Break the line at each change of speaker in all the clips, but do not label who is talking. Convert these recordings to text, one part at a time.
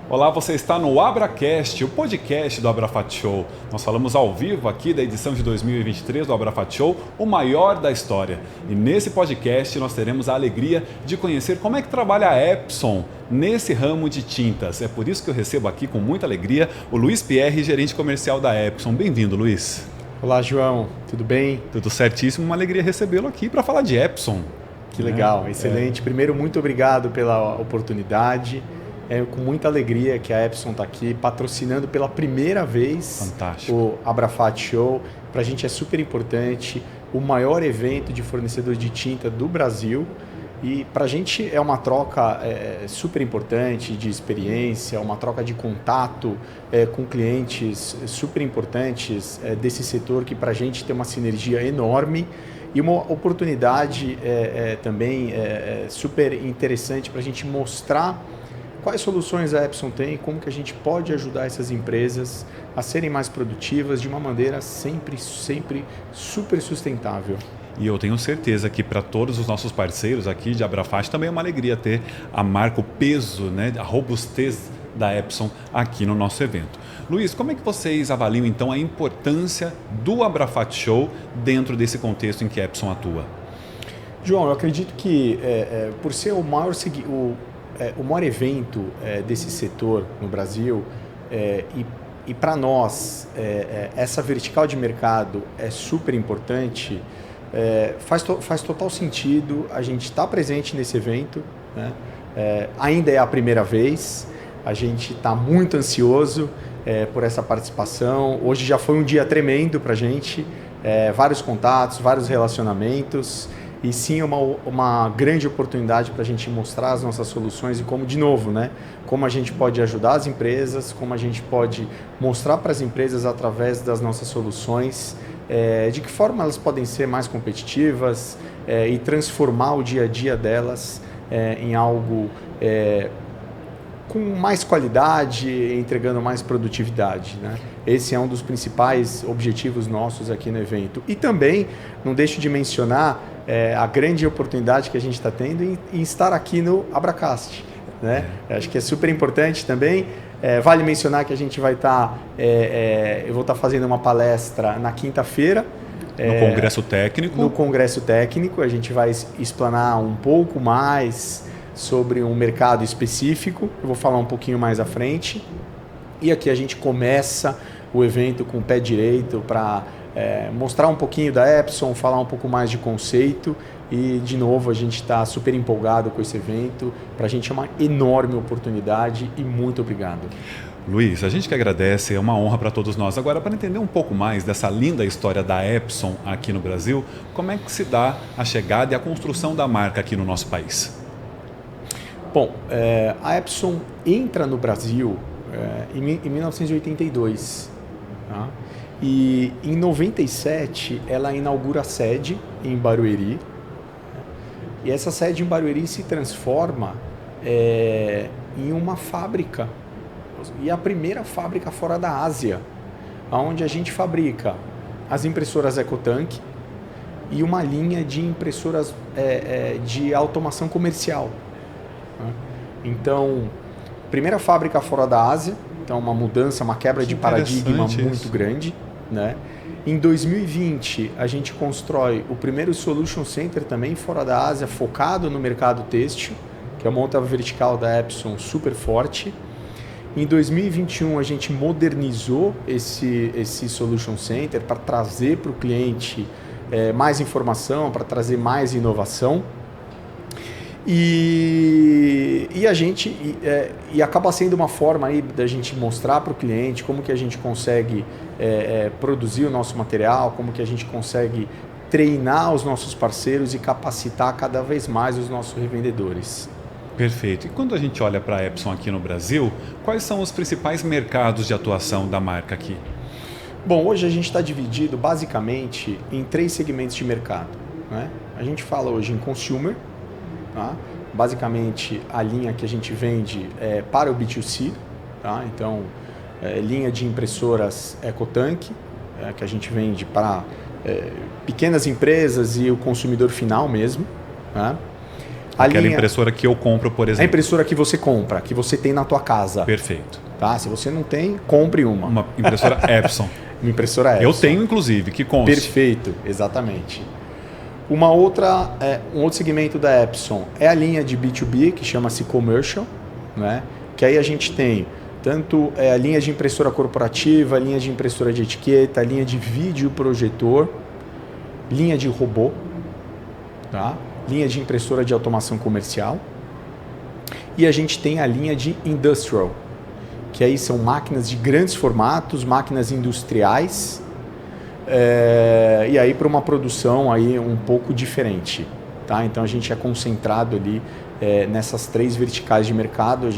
Olá, você está no AbraCast, o podcast do Abrafat Show. Nós falamos ao vivo aqui da edição de 2023 do Abrafat Show, o maior da história. E nesse podcast nós teremos a alegria de conhecer como é que trabalha a Epson nesse ramo de tintas. É por isso que eu recebo aqui com muita alegria o Luiz Pierre, gerente comercial da Epson. Bem-vindo, Luiz.
Olá, João. Tudo bem?
Tudo certíssimo. Uma alegria recebê-lo aqui para falar de Epson.
Que legal, excelente. Primeiro, muito obrigado pela oportunidade. É com muita alegria que a Epson está aqui patrocinando pela primeira vez o Abrafat Show. Para a gente é super importante, o maior evento de fornecedor de tinta do Brasil. E para a gente é uma troca super importante de experiência, uma troca de contato com clientes super importantes desse setor que para a gente tem uma sinergia enorme e uma oportunidade também super interessante para a gente mostrar quais soluções a Epson tem e como que a gente pode ajudar essas empresas a serem mais produtivas de uma maneira sempre super sustentável.
E eu tenho certeza que para todos os nossos parceiros aqui de Abrafat também é uma alegria ter a marca, o peso, né, a robustez da Epson aqui no nosso evento. Luiz, como é que vocês avaliam então a importância do Abrafat Show dentro desse contexto em que a Epson atua?
João, eu acredito que por ser o maior evento desse setor no Brasil e para nós essa vertical de mercado é super importante, faz total sentido a gente estar presente nesse evento, né? Ainda é a primeira vez, a gente está muito ansioso por essa participação. Hoje já foi um dia tremendo para a gente, vários contatos, vários relacionamentos. E sim, uma grande oportunidade para a gente mostrar as nossas soluções e como, de novo, né, como a gente pode ajudar as empresas, como a gente pode mostrar para as empresas através das nossas soluções, de que forma elas podem ser mais competitivas e transformar o dia a dia delas em algo com mais qualidade, entregando mais produtividade, né? Esse é um dos principais objetivos nossos aqui no evento. E também, não deixo de mencionar a grande oportunidade que a gente está tendo em estar aqui no Abracast, né? Acho que é super importante também. Vale mencionar que a gente vai estar, eu vou estar fazendo uma palestra na quinta-feira.
No Congresso Técnico.
No Congresso Técnico, a gente vai explanar um pouco mais sobre um mercado específico, eu vou falar um pouquinho mais à frente. E aqui a gente começa o evento com o pé direito para mostrar um pouquinho da Epson, falar um pouco mais de conceito e, de novo, a gente está super empolgado com esse evento. Para a gente é uma enorme oportunidade e muito obrigado.
Luiz, a gente que agradece, é uma honra para todos nós. Agora, para entender um pouco mais dessa linda história da Epson aqui no Brasil, como é que se dá a chegada e a construção da marca aqui no nosso país?
Bom, a Epson entra no Brasil em 1982, tá? E em 97 ela inaugura a sede em Barueri, e essa sede em Barueri se transforma em uma fábrica, e a primeira fábrica fora da Ásia, onde a gente fabrica as impressoras EcoTank e uma linha de impressoras de automação comercial. Então, primeira fábrica fora da Ásia, então uma mudança, uma quebra de paradigma muito grande, né? Em 2020, a gente constrói o primeiro Solution Center também fora da Ásia, focado no mercado têxtil, que é uma outra vertical da Epson super forte. Em 2021, a gente modernizou esse Solution Center para trazer para o cliente mais informação, para trazer mais inovação. E a gente acaba sendo uma forma aí da gente mostrar para o cliente como que a gente consegue produzir o nosso material, como que a gente consegue treinar os nossos parceiros e capacitar cada vez mais os nossos revendedores.
Perfeito. E quando a gente olha para a Epson aqui no Brasil, quais são os principais mercados de atuação da marca aqui?
Bom, hoje a gente está dividido basicamente em 3 segmentos de mercado, né? A gente fala hoje em consumer, tá? Basicamente a linha que a gente vende é para o B2C, tá? Então linha de impressoras EcoTank, que a gente vende para pequenas empresas e o consumidor final mesmo, né?
Aquela impressora que eu compro, por exemplo.
A impressora que você compra, que você tem na tua casa.
Perfeito.
Tá? Se você não tem, compre uma.
Uma impressora Epson.
Uma impressora Epson.
Eu tenho, inclusive, que conste.
Perfeito, exatamente. Um outro segmento da Epson é a linha de B2B, que chama-se Commercial, né? Que aí a gente tem tanto a linha de impressora corporativa, linha de impressora de etiqueta, linha de vídeo projetor, linha de robô, tá? Linha de impressora de automação comercial, e a gente tem a linha de Industrial, que aí são máquinas de grandes formatos, máquinas industriais, e aí para uma produção aí um pouco diferente, tá? Então a gente é concentrado ali nessas 3 verticais de mercado.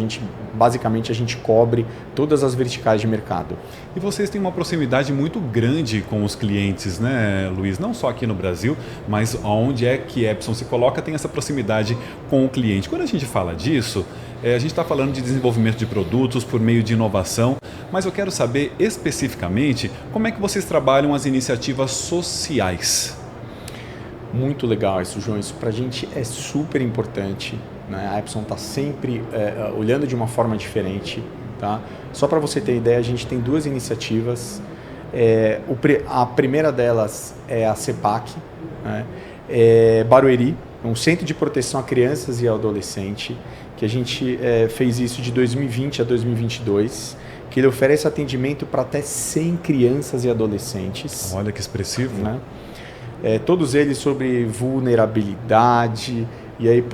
Basicamente a gente cobre todas as verticais de mercado.
E vocês têm uma proximidade muito grande com os clientes, né, Luiz? Não só aqui no Brasil, mas onde é que Epson se coloca tem essa proximidade com o cliente. Quando a gente fala disso, a gente está falando de desenvolvimento de produtos por meio de inovação, mas eu quero saber especificamente como é que vocês trabalham as iniciativas sociais.
Muito legal isso, João. Isso para a gente é super importante, né? A Epson está sempre olhando de uma forma diferente, tá? Só para você ter ideia, a gente tem 2 iniciativas. A primeira delas é a CEPAC, né? Barueri, um centro de proteção a crianças e adolescentes, que a gente fez isso de 2020 a 2022, que ele oferece atendimento para até 100 crianças e adolescentes.
Olha que expressivo,
né? Todos eles sobre vulnerabilidade, e aí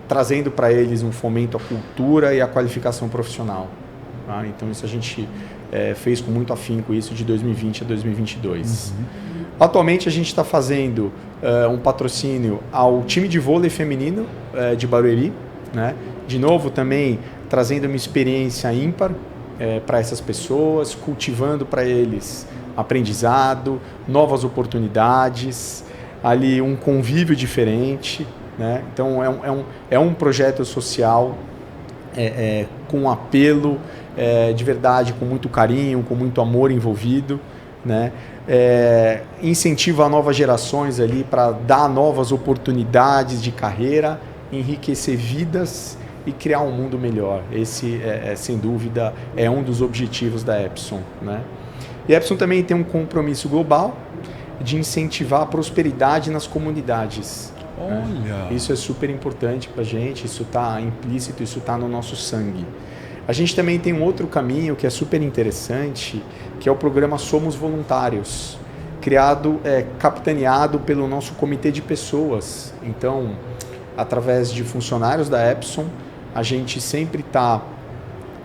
trazendo para eles um fomento à cultura e à qualificação profissional. Tá? Então isso a gente fez com muito afinco isso de 2020 a 2022. Uhum. Atualmente a gente está fazendo um patrocínio ao time de vôlei feminino de Barueri, né? De novo também trazendo uma experiência ímpar para essas pessoas, cultivando para eles aprendizado, novas oportunidades, ali um convívio diferente, né? Então é um projeto social com apelo de verdade, com muito carinho, com muito amor envolvido, né? Incentiva novas gerações ali para dar novas oportunidades de carreira, enriquecer vidas e criar um mundo melhor. Esse, sem dúvida, é um dos objetivos da Epson, né? E a Epson também tem um compromisso global de incentivar a prosperidade nas comunidades.
Olha!
Né? Isso é super importante para a gente, isso está implícito, isso está no nosso sangue. A gente também tem um outro caminho que é super interessante, que é o programa Somos Voluntários, capitaneado pelo nosso comitê de pessoas. Então, através de funcionários da Epson, a gente sempre está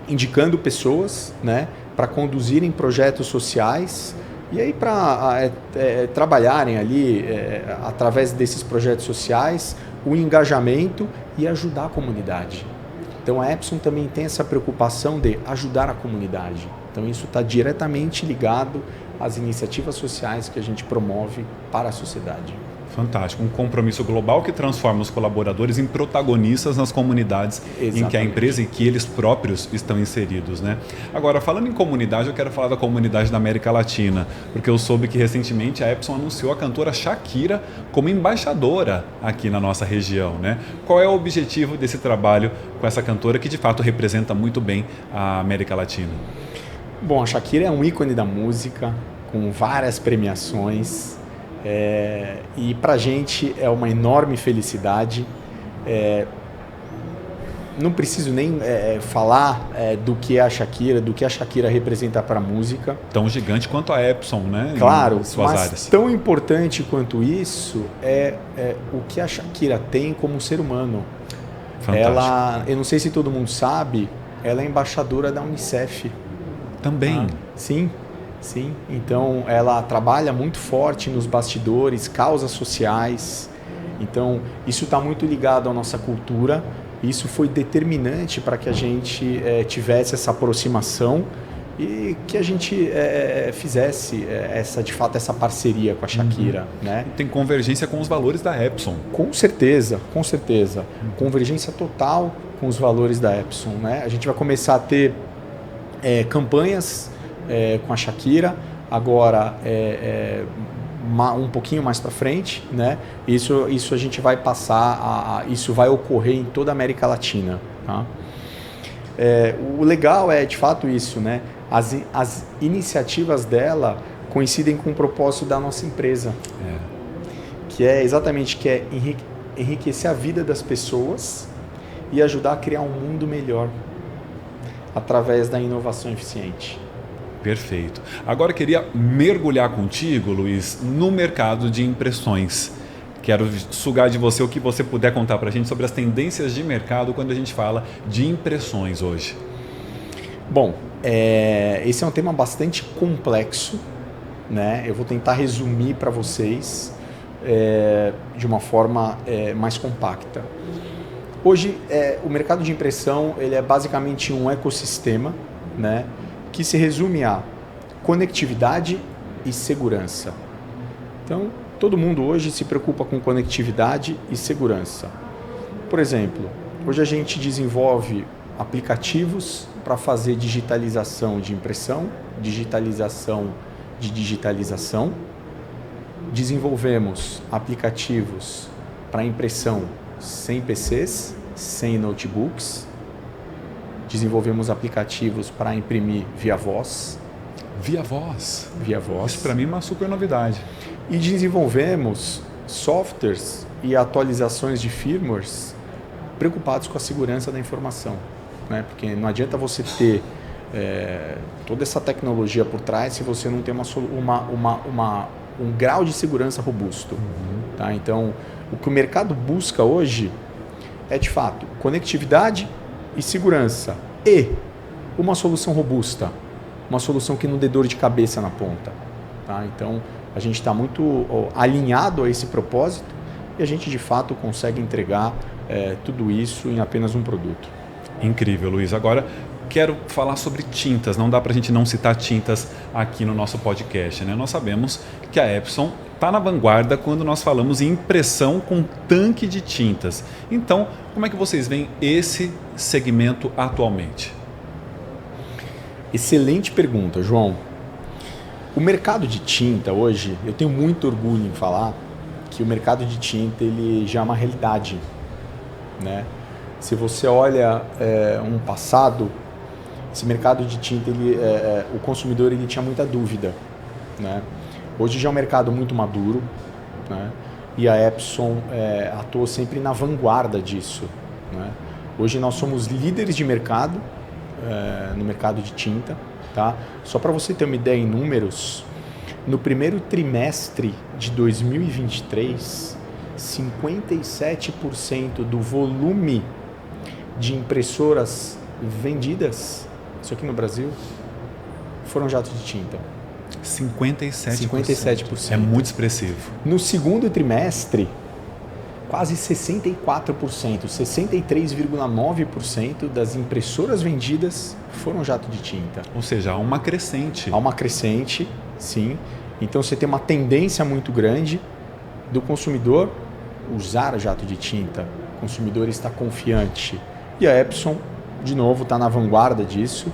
indicando pessoas, né, para conduzirem projetos sociais e aí para trabalharem ali, através desses projetos sociais, o engajamento e ajudar a comunidade. Então a Epson também tem essa preocupação de ajudar a comunidade. Então isso está diretamente ligado às iniciativas sociais que a gente promove para a sociedade.
Fantástico, um compromisso global que transforma os colaboradores em protagonistas nas comunidades em que a empresa e que eles próprios estão inseridos, né? Agora, falando em comunidade, eu quero falar da comunidade da América Latina, porque eu soube que recentemente a Epson anunciou a cantora Shakira como embaixadora aqui na nossa região, né? Qual é o objetivo desse trabalho com essa cantora que de fato representa muito bem a América Latina?
Bom, a Shakira é um ícone da música, com várias premiações. E para a gente é uma enorme felicidade. Não preciso nem falar do que é a Shakira, do que a Shakira representa para a música.
Tão gigante quanto a Epson, né?
Claro,
suas
mas
áreas.
Tão importante quanto isso é o que a Shakira tem como ser humano.
Fantástico.
Eu não sei se todo mundo sabe, ela é embaixadora da Unicef.
Também?
Sim. Sim, então ela trabalha muito forte nos bastidores, causas sociais. Então isso está muito ligado à nossa cultura. Isso foi determinante para que a gente tivesse essa aproximação e que a gente fizesse de fato essa parceria com a Shakira, né?
Tem convergência com os valores da Epson.
Com certeza, com certeza. Convergência total com os valores da Epson, né? A gente vai começar a ter campanhas com a Shakira, agora um pouquinho mais para frente, né? Isso a gente vai passar, isso vai ocorrer em toda a América Latina. Tá? O legal é de fato isso, né? As iniciativas dela coincidem com o propósito da nossa empresa, que é exatamente enriquecer a vida das pessoas e ajudar a criar um mundo melhor através da inovação eficiente.
Perfeito. Agora eu queria mergulhar contigo, Luiz, no mercado de impressões. Quero sugar de você o que você puder contar para a gente sobre as tendências de mercado quando a gente fala de impressões hoje.
Bom, esse é um tema bastante complexo, né? Eu vou tentar resumir para vocês de uma forma mais compacta. Hoje, o mercado de impressão ele é basicamente um ecossistema, né? Que se resume a conectividade e segurança. Então, todo mundo hoje se preocupa com conectividade e segurança. Por exemplo, hoje a gente desenvolve aplicativos para fazer digitalização de impressão, digitalização de digitalização. Desenvolvemos aplicativos para impressão sem PCs, sem notebooks. Desenvolvemos aplicativos para imprimir via voz.
Via voz?
Via voz.
Isso para mim é uma super novidade.
E desenvolvemos softwares e atualizações de firmwares preocupados com a segurança da informação, né? Porque não adianta você ter toda essa tecnologia por trás se você não tem um grau de segurança robusto. Tá? Então, o que o mercado busca hoje é, de fato, conectividade e segurança e uma solução robusta, uma solução que não dê dor de cabeça na ponta. Tá? Então, a gente está muito alinhado a esse propósito e a gente, de fato, consegue entregar tudo isso em apenas um produto.
Incrível, Luiz. Agora, quero falar sobre tintas. Não dá para a gente não citar tintas aqui no nosso podcast, né? Nós sabemos que a Epson está na vanguarda quando nós falamos em impressão com tanque de tintas. Então, como é que vocês veem esse segmento atualmente?
Excelente pergunta, João. O mercado de tinta hoje, eu tenho muito orgulho em falar que o mercado de tinta ele já é uma realidade, né? Se você olha um passado, esse mercado de tinta, o consumidor ele tinha muita dúvida, né? Hoje já é um mercado muito maduro, né? e a Epson atuou sempre na vanguarda disso, né? Hoje nós somos líderes de mercado, no mercado de tinta, tá? Só para você ter uma ideia em números, no primeiro trimestre de 2023, 57% do volume de impressoras vendidas, isso aqui no Brasil, foram jatos de tinta.
57%. É muito expressivo.
No segundo trimestre, quase 64%, 63,9% das impressoras vendidas foram jato de tinta.
Ou seja, há uma crescente.
Há uma crescente, sim. Então você tem uma tendência muito grande do consumidor usar jato de tinta. O consumidor está confiante. E a Epson, de novo, está na vanguarda disso.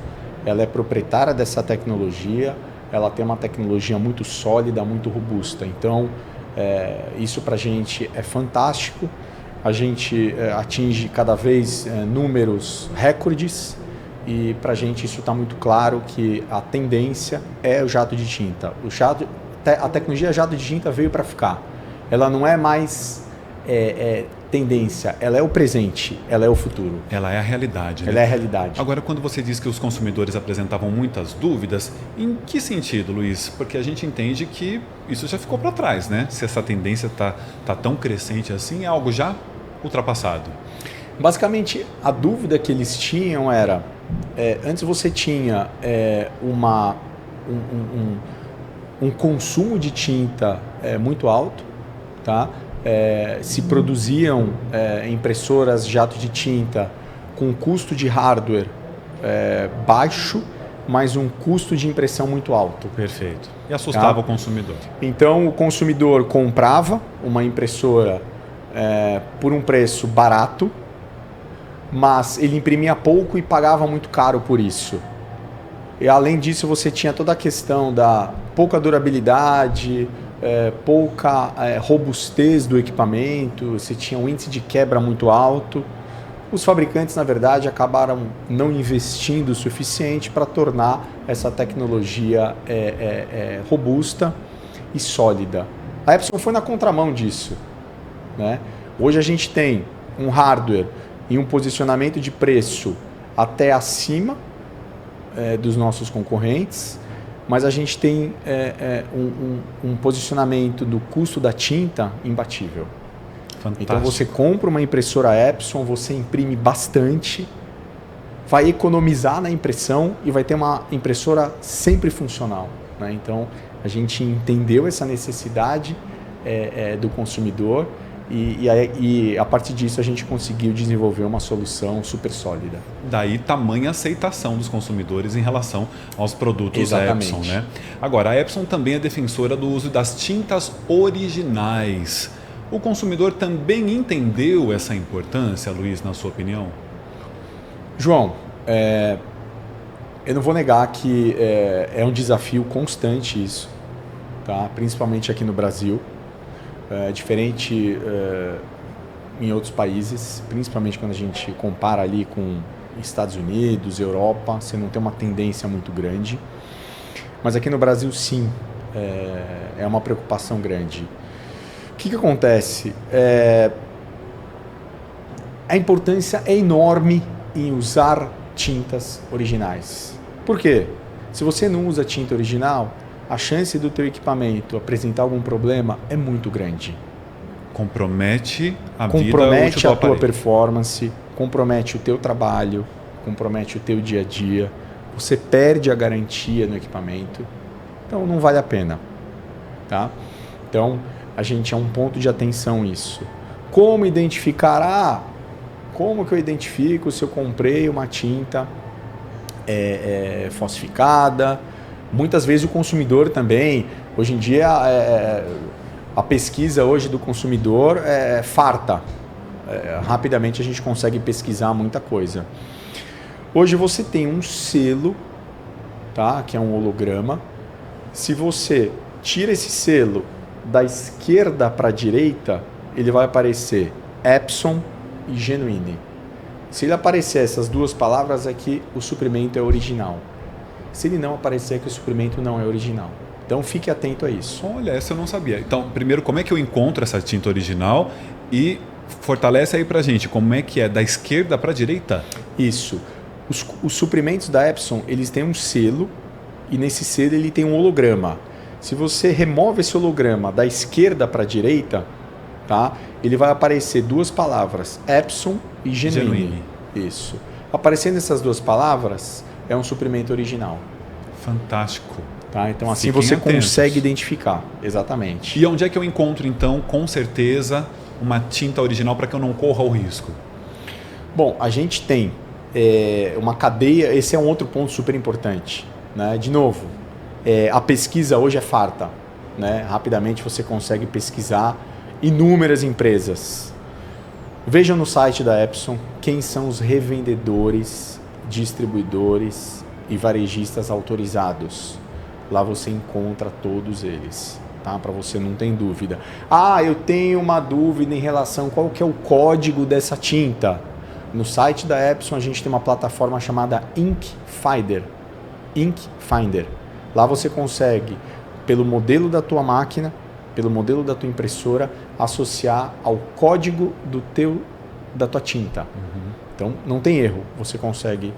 Ela é proprietária dessa tecnologia. Ela tem uma tecnologia muito sólida, muito robusta. Então, isso para a gente é fantástico. A gente atinge cada vez números recordes e para a gente isso está muito claro que a tendência é o jato de tinta. A tecnologia jato de tinta veio para ficar. Ela não é mais tendência, ela é o presente, ela é o futuro.
Ela é a realidade.
Ela é a realidade.
Agora, quando você diz que os consumidores apresentavam muitas dúvidas, em que sentido, Luiz? Porque a gente entende que isso já ficou para trás, né? Se essa tendência tá tão crescente assim, é algo já ultrapassado.
Basicamente, a dúvida que eles tinham era, antes você tinha um consumo de tinta muito alto, tá? Se produziam impressoras jato de tinta com custo de hardware baixo, mas um custo de impressão muito alto.
Perfeito. E assustava o consumidor.
Então o consumidor comprava uma impressora por um preço barato, mas ele imprimia pouco e pagava muito caro por isso. E além disso você tinha toda a questão da pouca durabilidade, pouca robustez do equipamento, você tinha um índice de quebra muito alto. Os fabricantes, na verdade, acabaram não investindo o suficiente para tornar essa tecnologia robusta e sólida. A Epson foi na contramão disso, né? Hoje a gente tem um hardware e um posicionamento de preço até acima dos nossos concorrentes, mas a gente tem um posicionamento do custo da tinta imbatível.
Fantástico.
Então você compra uma impressora Epson, você imprime bastante, vai economizar na impressão e vai ter uma impressora sempre funcional, né? Então a gente entendeu essa necessidade do consumidor e a partir disso a gente conseguiu desenvolver uma solução super sólida.
Daí tamanha aceitação dos consumidores em relação aos produtos
Exatamente.
Epson, né? Agora, a Epson também é defensora do uso das tintas originais. O consumidor também entendeu essa importância, Luiz, na sua opinião?
João, eu não vou negar que é um desafio constante isso, tá? Principalmente aqui no Brasil. Diferente em outros países, principalmente quando a gente compara ali com Estados Unidos, Europa, você não tem uma tendência muito grande. Mas aqui no Brasil, sim, é uma preocupação grande. O que acontece? A importância é enorme em usar tintas originais. Por quê? Se você não usa tinta original, a chance do teu equipamento apresentar algum problema é muito grande.
Compromete a
compromete
vida
a tua performance, compromete o teu trabalho, compromete o teu dia a dia. Você perde a garantia no equipamento. Então não vale a pena, tá? Então a gente é um ponto de atenção isso. Como identificar? Como que eu identifico se eu comprei uma tinta falsificada? Muitas vezes o consumidor também, hoje em dia a pesquisa hoje do consumidor é farta. Rapidamente a gente consegue pesquisar muita coisa. Hoje você tem um selo, tá? Que é um holograma. Se você tira esse selo da esquerda para a direita, ele vai aparecer Epson e Genuine. Se ele aparecer essas duas palavras, é que o suprimento é original. Se ele não aparecer, é que o suprimento não é original. Então fique atento a isso.
Olha, essa eu não sabia. Então, primeiro, como é que eu encontro essa tinta original? E fortalece aí pra gente, como é que é da esquerda para a direita?
Isso. Os suprimentos da Epson, eles têm um selo e nesse selo ele tem um holograma. Se você remove esse holograma da esquerda para a direita, tá? Ele vai aparecer duas palavras, Epson e Genuine. Isso. Aparecendo essas duas palavras, é um suprimento original.
Fantástico.
Tá? Então assim
Fiquem
você
atentos.
consegue identificar. Exatamente.
E onde é que eu encontro, então, com certeza, uma tinta original para que eu não corra o risco?
Bom, a gente tem uma cadeia, esse é um outro ponto super importante. Né? De novo, a pesquisa hoje é farta. Né? Rapidamente você consegue pesquisar inúmeras empresas. Vejam no site da Epson quem são os revendedores, distribuidores e varejistas autorizados. Lá você encontra todos eles, tá? Para você não ter dúvida. Ah, eu tenho uma dúvida em relação qual que é o código dessa tinta. No site da Epson a gente tem uma plataforma chamada Ink Finder. Ink Finder. Lá você consegue, pelo modelo da tua máquina, pelo modelo da tua impressora, associar ao código da tua tinta. Então não tem erro, você consegue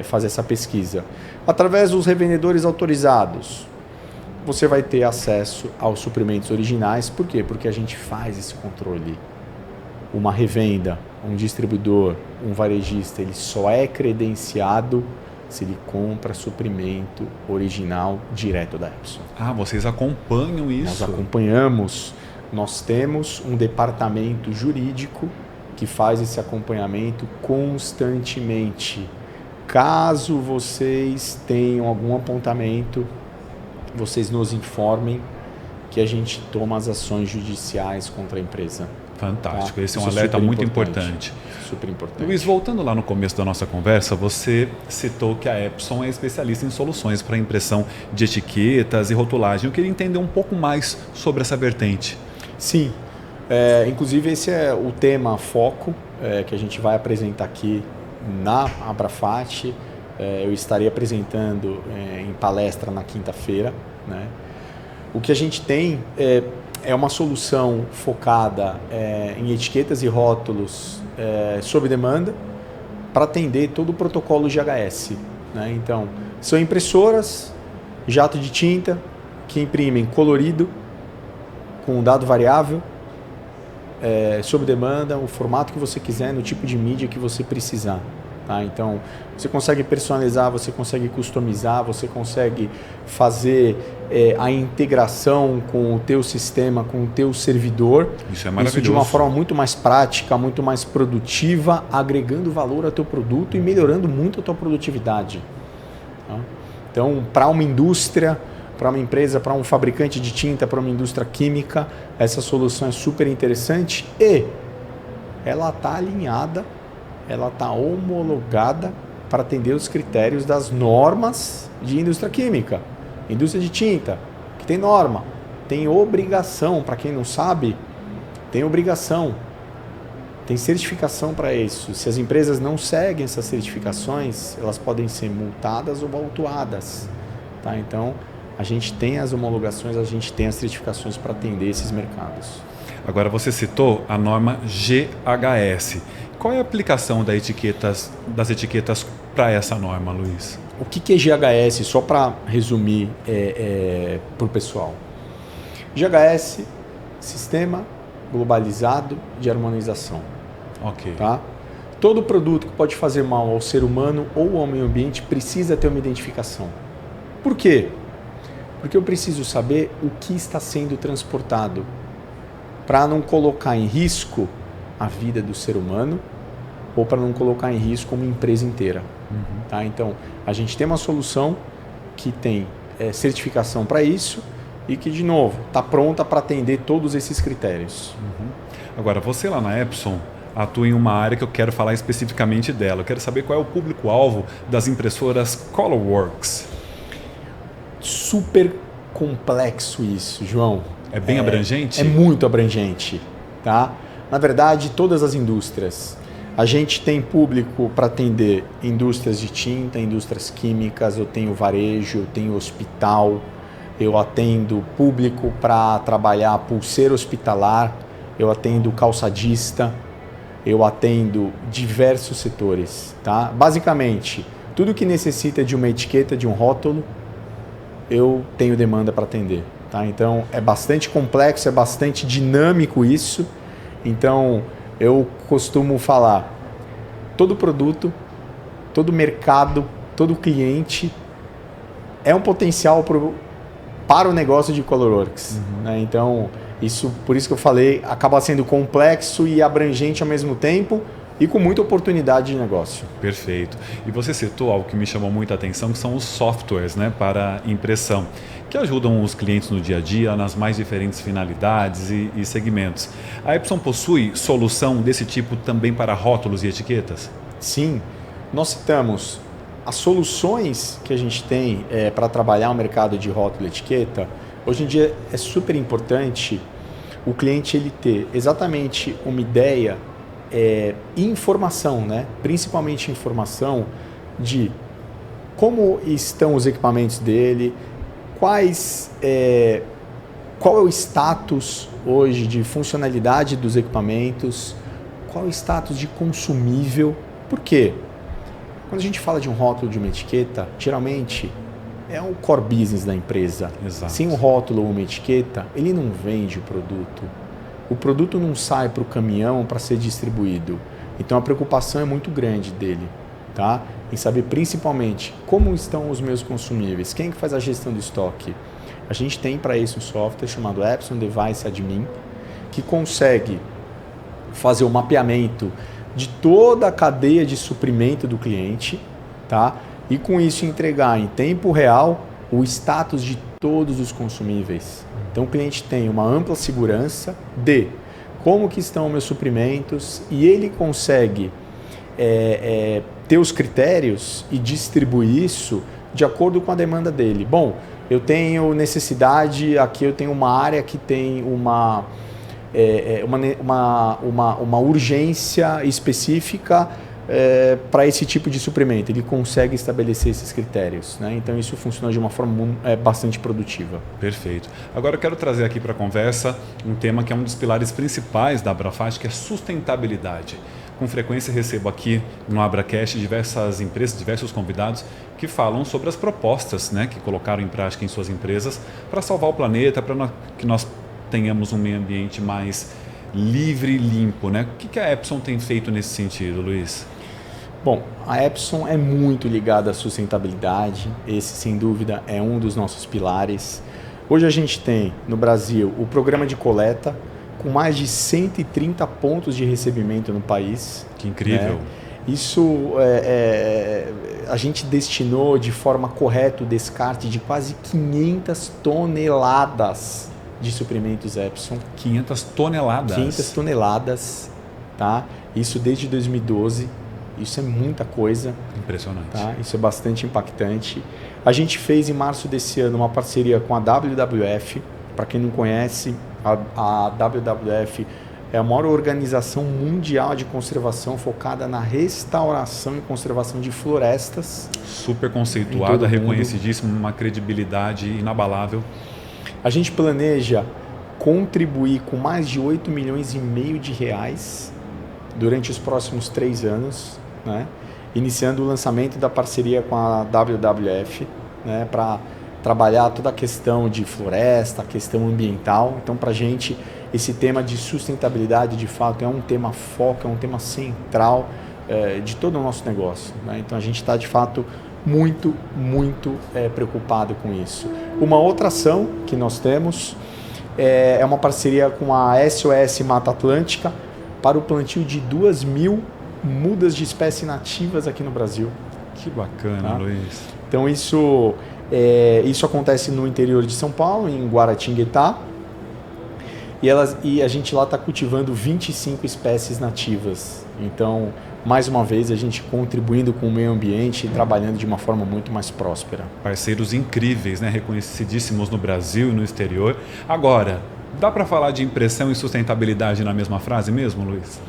fazer essa pesquisa. Através dos revendedores autorizados, você vai ter acesso aos suprimentos originais. Por quê? Porque a gente faz esse controle. Uma revenda, um distribuidor, um varejista, ele só é credenciado se ele compra suprimento original direto da Epson.
Ah, vocês acompanham isso?
Nós acompanhamos. Nós temos um departamento jurídico que faz esse acompanhamento constantemente. Caso vocês tenham algum apontamento, vocês nos informem que a gente toma as ações judiciais contra a empresa.
Fantástico,
Tá?
esse é um
Isso
alerta
super
muito importante.
Super importante.
Luiz, voltando lá no começo da nossa conversa, você citou que a Epson é especialista em soluções para impressão de etiquetas e rotulagem. Eu queria entender um pouco mais sobre essa vertente.
Sim, inclusive esse é o tema foco que a gente vai apresentar aqui na Abrafat. Eu estarei apresentando em palestra na quinta-feira. Né? O que a gente tem é uma solução focada em etiquetas e rótulos sob demanda para atender todo o protocolo GHS. Né? Então, são impressoras, jato de tinta, que imprimem colorido, com dado variável, sob demanda, o formato que você quiser, no tipo de mídia que você precisar. Tá? Então, você consegue personalizar, você consegue customizar, você consegue fazer a integração com o teu sistema, com o teu servidor.
Isso é maravilhoso.
Isso de uma forma muito mais prática, muito mais produtiva, agregando valor ao teu produto e melhorando muito a tua produtividade. Tá? Então, para uma indústria, para uma empresa, para um fabricante de tinta, para uma indústria química, essa solução é super interessante e ela está alinhada, ela está homologada para atender os critérios das normas de indústria química. Indústria de tinta, que tem norma, tem obrigação, para quem não sabe, tem obrigação, tem certificação para isso. Se as empresas não seguem essas certificações, elas podem ser multadas ou autuadas. Tá? Então, a gente tem as homologações, a gente tem as certificações para atender esses mercados.
Agora, você citou a norma GHS. Qual é a aplicação das etiquetas para essa norma, Luiz?
O que é GHS? Só para resumir para o pessoal. GHS, Sistema Globalizado de Harmonização.
Ok.
Tá? Todo produto que pode fazer mal ao ser humano ou ao meio ambiente precisa ter uma identificação. Por quê? Porque eu preciso saber o que está sendo transportado para não colocar em risco a vida do ser humano ou para não colocar em risco uma empresa inteira. Tá? Então, a gente tem uma solução que tem certificação para isso e que, de novo, está pronta para atender todos esses critérios.
Agora, você lá na Epson atua em uma área que eu quero falar especificamente dela. Eu quero saber qual é o público-alvo das impressoras Colorworks.
Super complexo isso, João.
É bem abrangente?
É muito abrangente. Tá? Na verdade, todas as indústrias. A gente tem público para atender indústrias de tinta, indústrias químicas, eu tenho varejo, eu tenho hospital, eu atendo público para trabalhar pulseira hospitalar, eu atendo calçadista, eu atendo diversos setores, tá? Basicamente, tudo que necessita de uma etiqueta, de um rótulo, eu tenho demanda para atender, tá? Então, é bastante complexo, é bastante dinâmico isso. Então, eu costumo falar, todo produto, todo mercado, todo cliente é um potencial para o negócio de Colorworks, né? Então, por isso que eu falei, acaba sendo complexo e abrangente ao mesmo tempo e com muita oportunidade de negócio.
Perfeito. E você citou algo que me chamou muita atenção, que são os softwares, né, para impressão, que ajudam os clientes no dia a dia, nas mais diferentes finalidades e segmentos. A Epson possui solução desse tipo também para rótulos e etiquetas?
Sim, nós citamos as soluções que a gente tem para trabalhar o mercado de rótulo e etiqueta. Hoje em dia é super importante o cliente ele ter exatamente uma ideia e informação, né? Principalmente informação de como estão os equipamentos dele, qual é o status hoje de funcionalidade dos equipamentos, qual é o status de consumível. Por quê? Quando a gente fala de um rótulo, de uma etiqueta, geralmente é o core business da empresa.
Exato.
Sem um rótulo ou uma etiqueta, ele não vende o produto. O produto não sai para o caminhão para ser distribuído. Então a preocupação é muito grande dele, tá? Em saber principalmente como estão os meus consumíveis, quem que faz a gestão do estoque. A gente tem para isso um software chamado Epson Device Admin, que consegue fazer o mapeamento de toda a cadeia de suprimento do cliente, tá? E com isso entregar em tempo real o status de todos os consumíveis. Então o cliente tem uma ampla segurança de como que estão meus suprimentos e ele consegue ter os critérios e distribuir isso de acordo com a demanda dele. Bom, eu tenho necessidade, aqui eu tenho uma área que tem uma urgência específica para esse tipo de suprimento. Ele consegue estabelecer esses critérios, né? Então isso funciona de uma forma bastante produtiva.
Perfeito. Agora eu quero trazer aqui para a conversa um tema que é um dos pilares principais da Abrafat, que é sustentabilidade. Com frequência recebo aqui no AbraCast diversas empresas, diversos convidados que falam sobre as propostas, né, que colocaram em prática em suas empresas para salvar o planeta, para que nós tenhamos um meio ambiente mais livre e limpo, né? O que a Epson tem feito nesse sentido, Luiz?
Bom, a Epson é muito ligada à sustentabilidade, esse sem dúvida é um dos nossos pilares. Hoje a gente tem no Brasil o programa de coleta com mais de 130 pontos de recebimento no país.
Que incrível!
Né? Isso a gente destinou de forma correta o descarte de quase 500 toneladas de suprimentos Epson.
500 toneladas?
500 toneladas, tá? Isso desde 2012. Isso é muita coisa.
Impressionante.
Tá? Isso é bastante impactante. A gente fez em março desse ano uma parceria com a WWF. Para quem não conhece, a WWF é a maior organização mundial de conservação focada na restauração e conservação de florestas.
Super conceituada, reconhecidíssima, uma credibilidade inabalável.
A gente planeja contribuir com mais de 8 milhões e meio de reais durante os próximos 3 anos, né? Iniciando o lançamento da parceria com a WWF, né? Para trabalhar toda a questão de floresta, a questão ambiental. Então, para a gente, esse tema de sustentabilidade, de fato, é um tema foco, é um tema central de todo o nosso negócio, né? Então, a gente está, de fato, muito preocupado com isso. Uma outra ação que nós temos é uma parceria com a SOS Mata Atlântica para o plantio de 2.000 mudas de espécies nativas aqui no Brasil.
Que bacana, tá? Luiz.
Então isso acontece no interior de São Paulo, em Guaratinguetá, e a gente lá está cultivando 25 espécies nativas. Então, mais uma vez, a gente contribuindo com o meio ambiente e trabalhando de uma forma muito mais próspera.
Parceiros incríveis, né? Reconhecidíssimos no Brasil e no exterior. Agora, dá para falar de impressão e sustentabilidade na mesma frase mesmo, Luiz?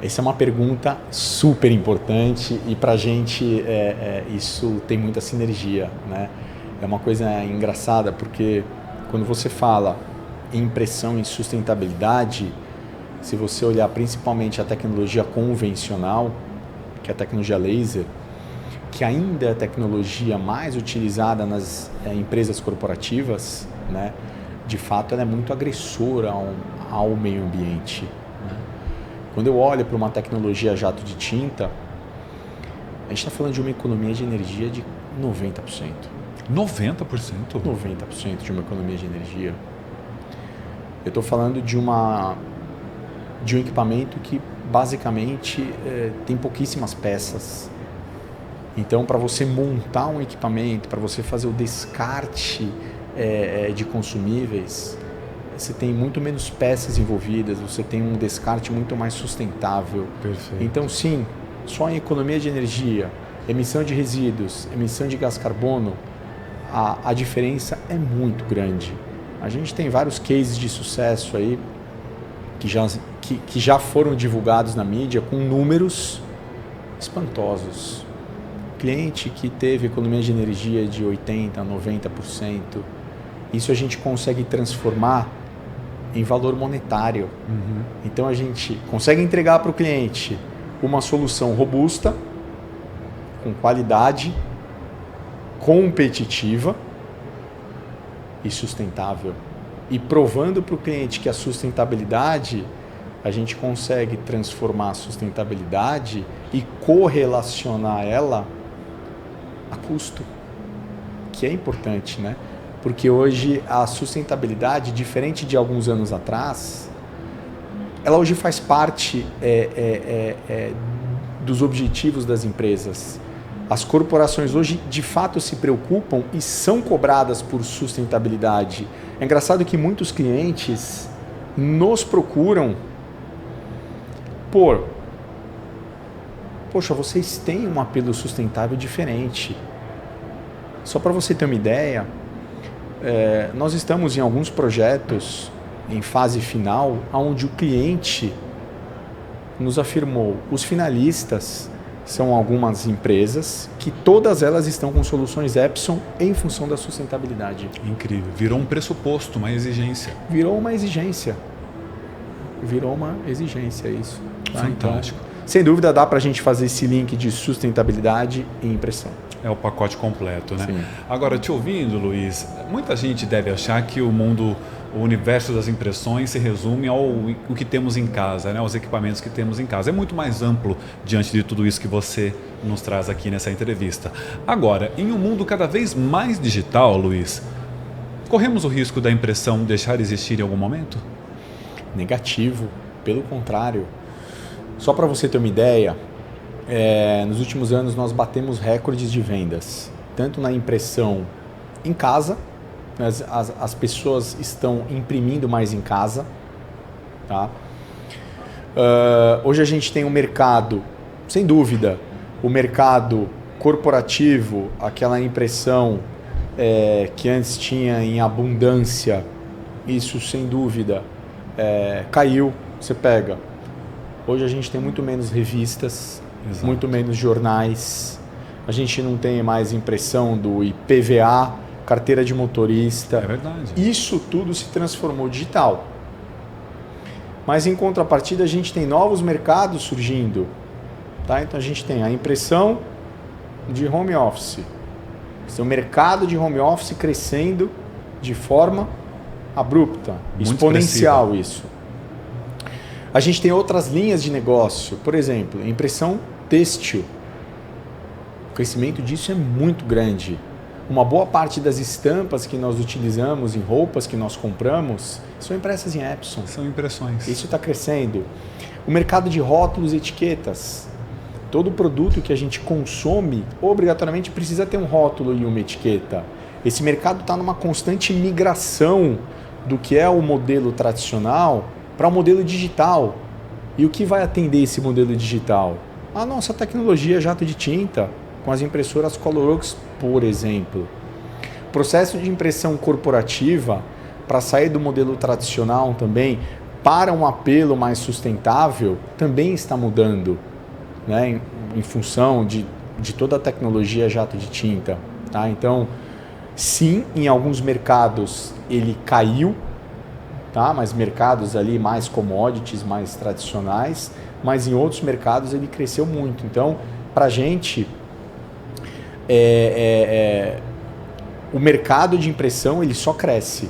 Essa é uma pergunta super importante e para a gente isso tem muita sinergia, né? É uma coisa engraçada, porque quando você fala em impressão e sustentabilidade, se você olhar principalmente a tecnologia convencional, que é a tecnologia laser, que ainda é a tecnologia mais utilizada nas empresas corporativas, né? De fato ela é muito agressora ao meio ambiente. Né? Quando eu olho para uma tecnologia jato de tinta, a gente está falando de uma economia de energia de 90%.
90%?
90% de uma economia de energia. Eu estou falando de um equipamento que basicamente tem pouquíssimas peças. Então, para você montar um equipamento, para você fazer o descarte de consumíveis, você tem muito menos peças envolvidas, você tem um descarte muito mais sustentável.
Perfeito.
Então, sim, só em economia de energia, emissão de resíduos, emissão de gás carbono, a diferença é muito grande. A gente tem vários cases de sucesso aí que já foram divulgados na mídia com números espantosos. Cliente que teve economia de energia de 80%, 90%, isso a gente consegue transformar em valor monetário.
Uhum.
Então a gente consegue entregar para o cliente uma solução robusta, com qualidade, competitiva e sustentável. E provando para o cliente que a sustentabilidade, a gente consegue transformar a sustentabilidade e correlacionar ela a custo, que é importante, né? Porque hoje a sustentabilidade, diferente de alguns anos atrás, ela hoje faz parte dos objetivos das empresas. As corporações hoje de fato se preocupam e são cobradas por sustentabilidade. É engraçado que muitos clientes nos procuram poxa, vocês têm um apelo sustentável diferente. Só para você ter uma ideia, nós estamos em alguns projetos em fase final, onde o cliente nos afirmou, os finalistas são algumas empresas que todas elas estão com soluções Epson em função da sustentabilidade.
Incrível. Virou um pressuposto, uma exigência.
Virou uma exigência isso. Tá?
Fantástico.
Então, sem dúvida dá para a gente fazer esse link de sustentabilidade e impressão.
É o pacote completo, né?
Sim.
Agora, te ouvindo, Luiz, muita gente deve achar que o universo das impressões se resume ao que temos em casa, né? Aos equipamentos que temos em casa. É muito mais amplo diante de tudo isso que você nos traz aqui nessa entrevista. Agora, em um mundo cada vez mais digital, Luiz, corremos o risco da impressão deixar de existir em algum momento?
Negativo, pelo contrário. Só para você ter uma ideia, nos últimos anos nós batemos recordes de vendas, tanto na impressão em casa, as pessoas estão imprimindo mais em casa. Tá? Hoje a gente tem um mercado, sem dúvida, o mercado corporativo, aquela impressão que antes tinha em abundância, isso sem dúvida caiu. Você pega, hoje a gente tem muito menos revistas,
Exato.
muito menos jornais, a gente não tem mais impressão do IPVA, carteira de motorista.
É verdade.
Isso tudo se transformou digital. Mas em contrapartida a gente tem novos mercados surgindo. Tá? Então a gente tem a impressão de home office. O mercado de home office crescendo de forma abrupta,
muito
exponencial
expressiva.
isso. A gente tem outras linhas de negócio, por exemplo, impressão têxtil. O crescimento disso é muito grande. Uma boa parte das estampas que nós utilizamos em roupas que nós compramos são impressas em Epson.
São impressões.
Isso está crescendo. O mercado de rótulos e etiquetas. Todo produto que a gente consome, obrigatoriamente precisa ter um rótulo e uma etiqueta. Esse mercado está numa constante migração do que é o modelo tradicional para o modelo digital. E o que vai atender esse modelo digital? A nossa tecnologia jato de tinta, com as impressoras Colorox, por exemplo. O processo de impressão corporativa, para sair do modelo tradicional também, para um apelo mais sustentável, também está mudando, né? Em função de toda a tecnologia jato de tinta. Tá? Então, Sim, em alguns mercados ele caiu, tá? Mas mercados ali mais commodities, mais tradicionais, mas em outros mercados ele cresceu muito. Então, para a gente, o mercado de impressão ele só cresce.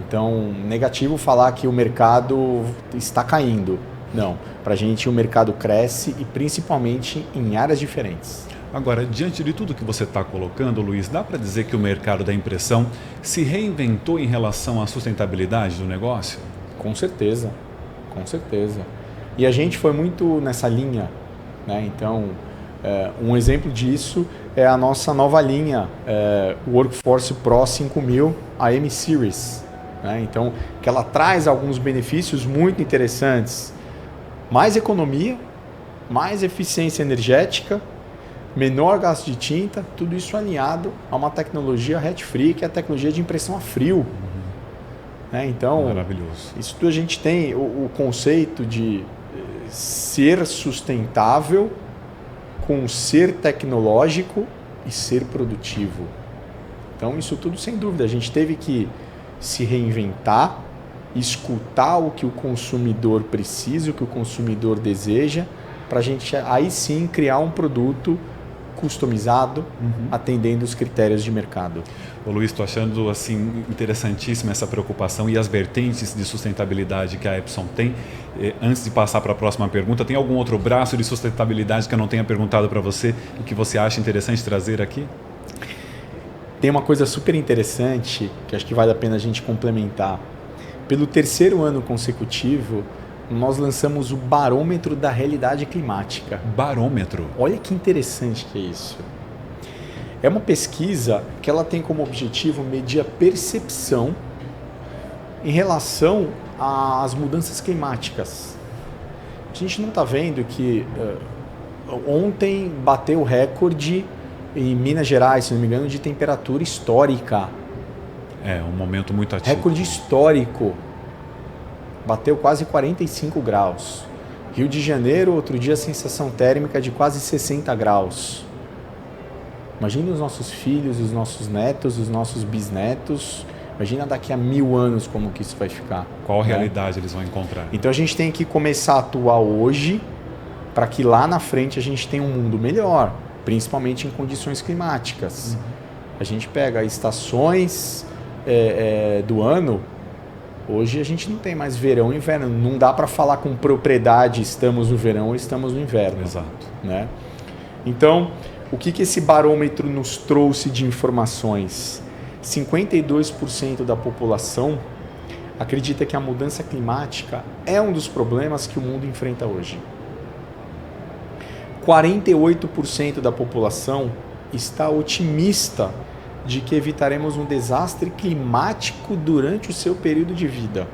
Então, negativo falar que o mercado está caindo. Não, para a gente o mercado cresce e principalmente em áreas diferentes.
Agora, diante de tudo que você está colocando, Luiz, dá para dizer que o mercado da impressão se reinventou em relação à sustentabilidade do negócio?
Com certeza, com certeza. E a gente foi muito nessa linha, né? Então, um exemplo disso é a nossa nova linha, Workforce Pro 5000 AM Series, né? Então, que ela traz alguns benefícios muito interessantes. Mais economia, mais eficiência energética, menor gasto de tinta, tudo isso alinhado a uma tecnologia HET-free, que é a tecnologia de impressão a frio. Né? Então,
maravilhoso.
Isso tudo a gente tem o conceito de ser sustentável com ser tecnológico e ser produtivo. Então, isso tudo sem dúvida. A gente teve que se reinventar, escutar o que o consumidor precisa, o que o consumidor deseja, para a gente aí sim criar um produto customizado, atendendo os critérios de mercado.
Ô Luiz, estou achando assim, interessantíssima essa preocupação e as vertentes de sustentabilidade que a Epson tem. Antes de passar para a próxima pergunta, tem algum outro braço de sustentabilidade que eu não tenha perguntado para você e que você acha interessante trazer aqui?
Tem uma coisa super interessante que acho que vale a pena a gente complementar. Pelo terceiro ano consecutivo, nós lançamos o Barômetro da Realidade Climática.
Barômetro?
Olha que interessante que é isso. É uma pesquisa que ela tem como objetivo medir a percepção em relação às mudanças climáticas. A gente não está vendo que ontem bateu o recorde em Minas Gerais, se não me engano, de temperatura histórica.
É, um momento muito ativo.
Recorde histórico. Bateu quase 45 graus. Rio de Janeiro, outro dia, a sensação térmica de quase 60 graus. Imagina os nossos filhos, os nossos netos, os nossos bisnetos. Imagina daqui a 1000 anos como que isso vai ficar.
Qual realidade eles vão encontrar?
Então a gente tem que começar a atuar hoje para que lá na frente a gente tenha um mundo melhor, principalmente em condições climáticas. A gente pega estações do ano. Hoje a gente não tem mais verão e inverno. Não dá para falar com propriedade estamos no verão ou estamos no inverno.
Exato.
Né? Então, o que esse barômetro nos trouxe de informações? 52% da população acredita que a mudança climática é um dos problemas que o mundo enfrenta hoje. 48% da população está otimista de que evitaremos um desastre climático durante o seu período de vida.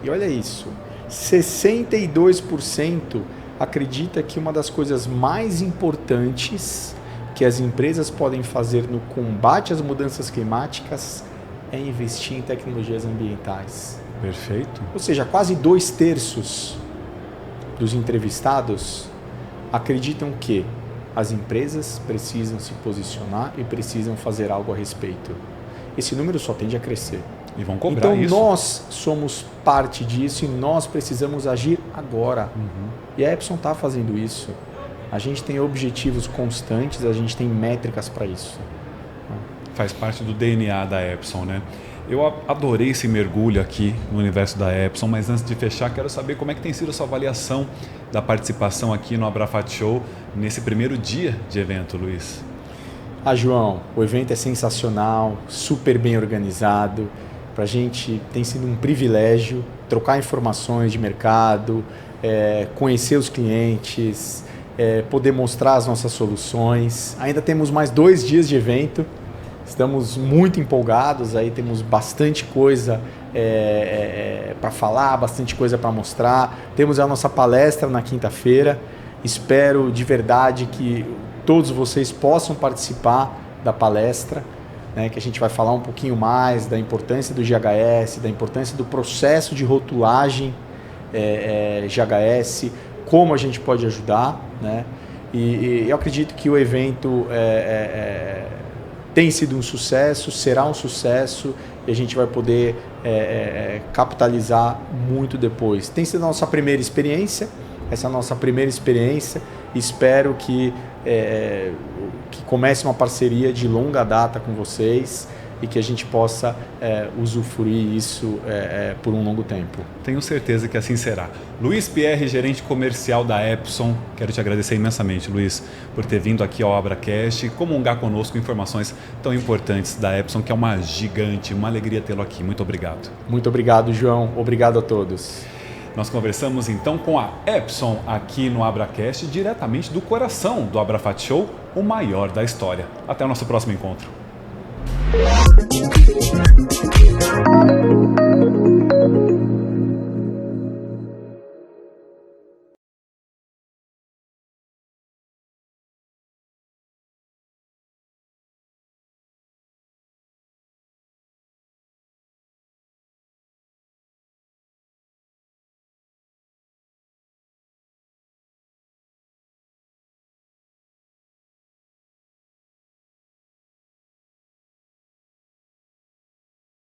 E olha isso, 62% acredita que uma das coisas mais importantes que as empresas podem fazer no combate às mudanças climáticas é investir em tecnologias ambientais.
Perfeito.
Ou seja, quase 2/3 dos entrevistados acreditam que as empresas precisam se posicionar e precisam fazer algo a respeito. Esse número só tende a crescer.
E vão cobrar
então,
isso.
nós somos parte disso e nós precisamos agir agora. E a Epson está fazendo isso. A gente tem objetivos constantes, a gente tem métricas para isso.
Faz parte do DNA da Epson, né? Eu adorei esse mergulho aqui no universo da Epson, mas antes de fechar, quero saber como é que tem sido a sua avaliação da participação aqui no Abrafat Show nesse primeiro dia de evento, Luiz.
João, o evento é sensacional, super bem organizado. Para a gente tem sido um privilégio trocar informações de mercado, conhecer os clientes, poder mostrar as nossas soluções. Ainda temos mais 2 dias de evento. Estamos muito empolgados, aí temos bastante coisa para falar, bastante coisa para mostrar. Temos a nossa palestra na quinta-feira. Espero de verdade que todos vocês possam participar da palestra, né, que a gente vai falar um pouquinho mais da importância do GHS, da importância do processo de rotulagem GHS, como a gente pode ajudar, né? E eu acredito que o evento tem sido um sucesso, será um sucesso e a gente vai poder capitalizar muito depois. Tem sido a nossa primeira experiência, essa é a nossa primeira experiência. Espero que comece uma parceria de longa data com vocês e que a gente possa usufruir isso por um longo tempo.
Tenho certeza que assim será. Luiz Pierre, gerente comercial da Epson, quero te agradecer imensamente, Luiz, por ter vindo aqui ao AbraCast e comungar conosco informações tão importantes da Epson, que é uma gigante, uma alegria tê-lo aqui. Muito obrigado.
Muito obrigado, João. Obrigado a todos.
Nós conversamos então com a Epson aqui no AbraCast, diretamente do coração do AbraFat Show, o maior da história. Até o nosso próximo encontro.